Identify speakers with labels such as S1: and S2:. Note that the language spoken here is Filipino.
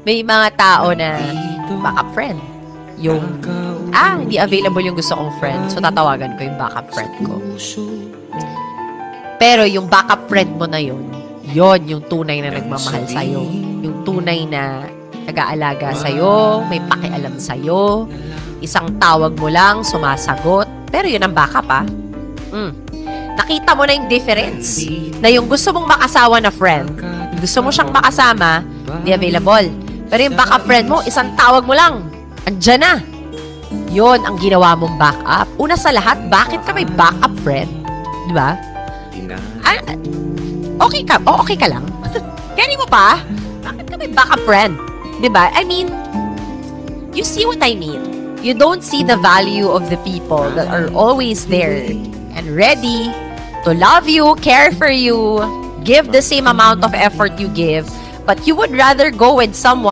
S1: May mga tao na backup friend. Yung, hindi available yung gusto kong friend. So, tatawagan ko yung backup friend ko. Pero yung backup friend mo na yun yung tunay na nagmamahal sa'yo. Yung tunay na nag-aalaga sa'yo, may pakialam sa'yo, isang tawag mo lang, sumasagot. Pero yun ang backup, Nakita mo na yung difference. Na yung gusto mong makasawa na friend, gusto mo siyang makasama, di available. Pero yung backup friend mo, isang tawag mo lang, andyan na. Yun ang ginawa mong backup. Una sa lahat, bakit ka may backup friend? Di ba? Okay ka lang. Kaya mo pa, bakit ka may backup friend? Di ba? I mean, you see what I mean. You don't see the value of the people that are always there and ready to love you, care for you, give the same amount of effort you give, but you would rather go with someone